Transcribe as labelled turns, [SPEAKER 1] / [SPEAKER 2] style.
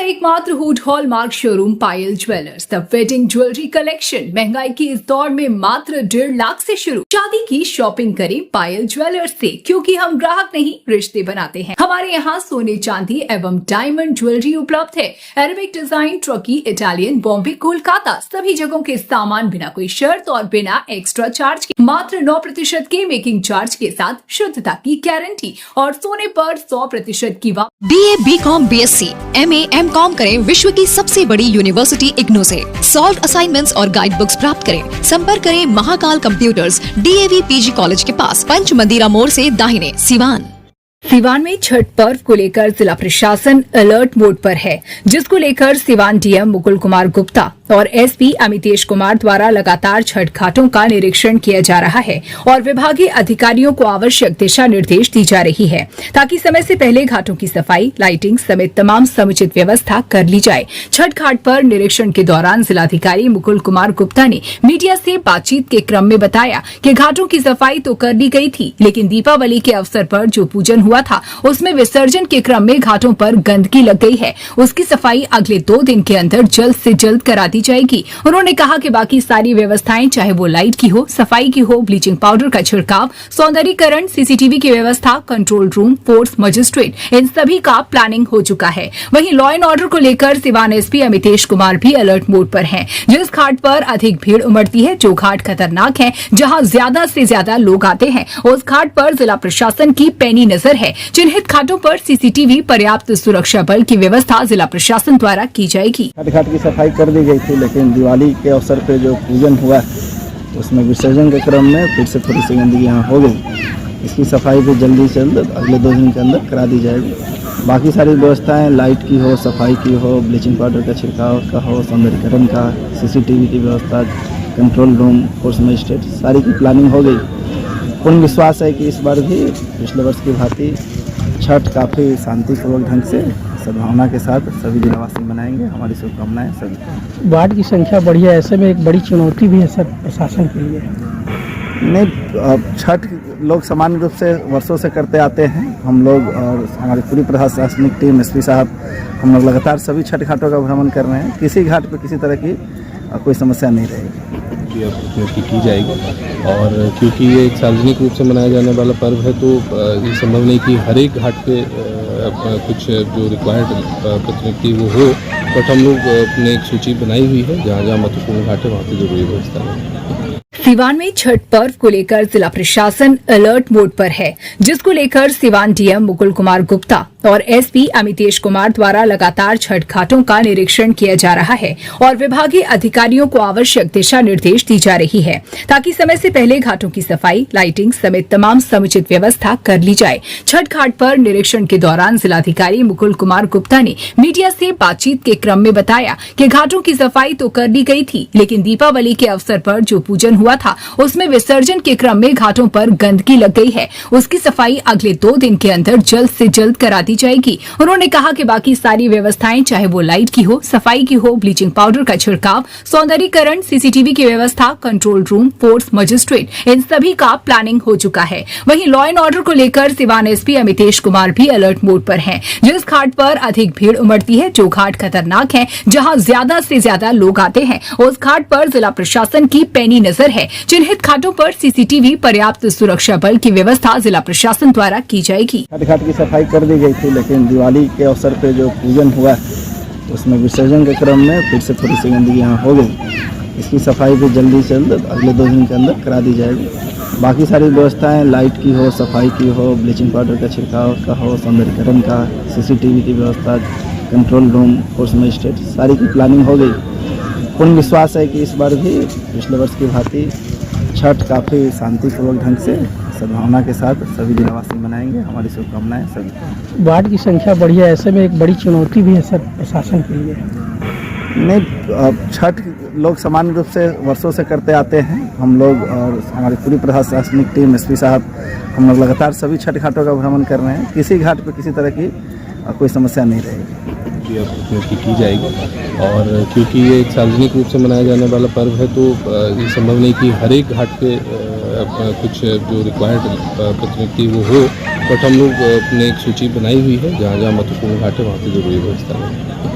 [SPEAKER 1] एकमात्र hood hallmark showroom Payal jewellers. The wedding jewellery collection महंगाई की इस दौर में मात्र 1.5 लाख से शुरू। शादी की शॉपिंग करें पायल ज्वेलर्स से, क्योंकि हम ग्राहक नहीं रिश्ते बनाते हैं। हमारे यहाँ सोने चांदी एवं डायमंड ज्वेलरी उपलब्ध है। Arabic design, Turkey, Italian, Bombay, Kolkata सभी जगहों के सामान बिना कोई शर्त और बिना एक्स्ट्रा चार्ज के मात्र 9% के मेकिंग चार्ज के साथ शुद्धता की गारंटी और सोने पर 100% की
[SPEAKER 2] BA, BCom, BSc, MA, MCom करें विश्व की सबसे बड़ी यूनिवर्सिटी इग्नू से। सॉल्व असाइनमेंट्स और गाइड बुक्स प्राप्त करें। संपर्क करें Mahakal computers, DAV PG college के पास, पंच मंदिरा मोड़ से दाहिने, सिवान।
[SPEAKER 1] सिवान में छठ पर्व को लेकर जिला प्रशासन अलर्ट मोड पर है, जिसको लेकर सिवान DM मुकुल कुमार गुप्ता और SP अमितेश कुमार द्वारा लगातार छठ घाटों का निरीक्षण किया जा रहा है और विभागीय अधिकारियों को आवश्यक दिशा निर्देश दी जा रही है, ताकि समय से पहले घाटों की सफाई, लाइटिंग समेत तमाम समुचित व्यवस्था कर ली जाए। छठ घाट पर निरीक्षण के दौरान जिलाधिकारी मुकुल कुमार गुप्ता ने मीडिया से बातचीत के क्रम में बताया कि घाटों की सफाई तो कर ली गई थी, लेकिन दीपावली के अवसर पर जो पूजन हुआ था उसमें विसर्जन के क्रम में घाटों पर गंदगी लग गई है। उसकी सफाई अगले 2 दिन के अंदर जल्द से जल्द करा दी जाएगी। उन्होंने कहा कि बाकी सारी व्यवस्थाएं, चाहे वो लाइट की हो, सफाई की हो, ब्लीचिंग पाउडर का छिड़काव, सौंदर्यीकरण, CCTV की व्यवस्था, कंट्रोल रूम, फोर्स मजिस्ट्रेट, इन सभी का प्लानिंग हो चुका है। वहीं लॉ एंड ऑर्डर को लेकर सिवान SP अमितेश कुमार भी अलर्ट मोड पर हैं। जिस घाट पर अधिक भीड़ उमड़ती है, जो घाट खतरनाक है, जहां ज्यादा से ज्यादा लोग आते हैं, उस घाट पर जिला प्रशासन की पैनी नजर है। चिन्हित घाटों पर CCTV, पर्याप्त सुरक्षा बल की व्यवस्था जिला प्रशासन द्वारा की जाएगी।
[SPEAKER 3] घाट की सफाई कर दी गई थी, लेकिन दिवाली के अवसर पे जो पूजन हुआ उसमें विसर्जन के क्रम में फिर से थोड़ी सी गंदगी यहाँ हो गई। इसकी सफाई भी जल्दी से जल्द अगले 2 दिन के अंदर करा दी जाएगी। बाकी सारी व्यवस्थाएं, लाइट की हो, सफाई की हो, ब्लीचिंग पाउडर का छिड़काव का हो, सौंदर्यीकरण का, CCTV की व्यवस्था, कंट्रोल रूम, फोर्स मजिस्ट्रेट, सारी की प्लानिंग हो गई। पूर्ण विश्वास है कि इस बार भी पिछले वर्ष की भांति छठ काफ़ी शांतिपूर्वक ढंग से, सद्भावना के साथ सभी जिलावासी मनाएंगे। हमारी शुभकामनाएं सभी।
[SPEAKER 4] वार्ड की संख्या बढ़ी है, ऐसे में एक बड़ी चुनौती भी है सर प्रशासन के लिए।
[SPEAKER 3] नहीं, छठ लोग सामान्य रूप से वर्षों से करते आते हैं। हम लोग और हमारी पूरी प्रशासनिक टीम, SP साहब, हम लोग लगातार सभी छठ घाटों का भ्रमण कर रहे हैं। किसी घाट पर किसी तरह की कोई समस्या नहीं रहेगी।
[SPEAKER 5] की जाएगी और क्योंकि ये एक सार्वजनिक रूप से मनाया जाने वाला पर्व है, तो ये संभव नहीं कि हर एक घाट पे कुछ जो रिक्वायर्ड फैसिलिटी वो हो, बट हम लोग अपने एक सूची बनाई हुई है, जहाँ जहाँ महत्वपूर्ण घाट है वहाँ पे जरूरी व्यवस्था है।
[SPEAKER 1] सिवान में छठ पर्व को लेकर जिला प्रशासन अलर्ट मोड पर है, जिसको लेकर सिवान DM मुकुल कुमार गुप्ता और SP अमितेश कुमार द्वारा लगातार छठ घाटों का निरीक्षण किया जा रहा है और विभागीय अधिकारियों को आवश्यक दिशा निर्देश दी जा रही है, ताकि समय से पहले घाटों की सफाई, लाइटिंग समेत तमाम समुचित व्यवस्था कर ली जाए। छठ घाट पर निरीक्षण के दौरान जिलाधिकारी मुकुल कुमार गुप्ता ने मीडिया से बातचीत के क्रम में बताया कि घाटों की सफाई तो कर ली गई थी, लेकिन दीपावली के अवसर पर जो पूजन हुआ था उसमें विसर्जन के क्रम में घाटों पर गंदगी लग गई है। उसकी सफाई अगले 2 दिन के अंदर जल्द से जल्द करा दी जाएगी। उन्होंने कहा कि बाकी सारी व्यवस्थाएं, चाहे वो लाइट की हो, सफाई की हो, ब्लीचिंग पाउडर का छिड़काव, सौंदर्यीकरण, CCTV की व्यवस्था, कंट्रोल रूम, फोर्स मजिस्ट्रेट, इन सभी का प्लानिंग हो चुका है। वहीं लॉ एंड ऑर्डर को लेकर सिवान SP अमितेश कुमार भी अलर्ट मोड पर हैं। जिस घाट पर अधिक भीड़ उमड़ती है, जो घाट खतरनाक है, जहां ज्यादा से ज्यादा लोग आते हैं, उस घाट पर जिला प्रशासन की पैनी नजर है। चिन्हित घाटों पर CCTV, पर्याप्त सुरक्षा बल की व्यवस्था जिला प्रशासन द्वारा की जाएगी।
[SPEAKER 3] घाट की सफाई कर दी गई थी, लेकिन दिवाली के अवसर पे जो पूजन हुआ उसमें विसर्जन के क्रम में फिर से थोड़ी सी गंदगी यहाँ हो गई। इसकी सफाई भी जल्दी से जल्द अगले 2 दिन के अंदर करा दी जाएगी। बाकी सारी व्यवस्थाएं, लाइट की हो, सफाई की हो, ब्लीचिंग पाउडर का छिड़काव का हो, सौंदर्यीकरण का, CCTV की व्यवस्था, कंट्रोल रूम, फोर्स मजिस्ट्रेट, सारी की प्लानिंग हो गई। पूर्ण विश्वास है कि इस बार भी पिछले वर्ष की भांति छठ काफ़ी शांतिपूर्वक ढंग से, सद्भावना के साथ सभी जिलावासी मनाएंगे। हमारी शुभकामनाएं सभी।
[SPEAKER 4] वार्ड की संख्या बढ़ी है, ऐसे में एक बड़ी चुनौती भी है सर प्रशासन के लिए।
[SPEAKER 3] नहीं, छठ लोग सामान्य रूप से वर्षों से करते आते हैं। हम लोग और हमारी पूरी प्रशासनिक टीम, SP साहब, हम लोग लगातार सभी छठ घाटों का भ्रमण कर रहे हैं। किसी घाट पर किसी तरह की कोई समस्या नहीं रहेगी।
[SPEAKER 5] की जाएगी और क्योंकि ये एक सार्वजनिक रूप से मनाया जाने वाला पर्व है, तो ये संभव नहीं कि हर एक घाट पे कुछ जो रिक्वायर्ड फैसिलिटी वो हो, बट हम लोग अपने एक सूची बनाई हुई है, जहाँ जहाँ महत्वपूर्ण घाट है वहाँ पे जरूरी व्यवस्था है।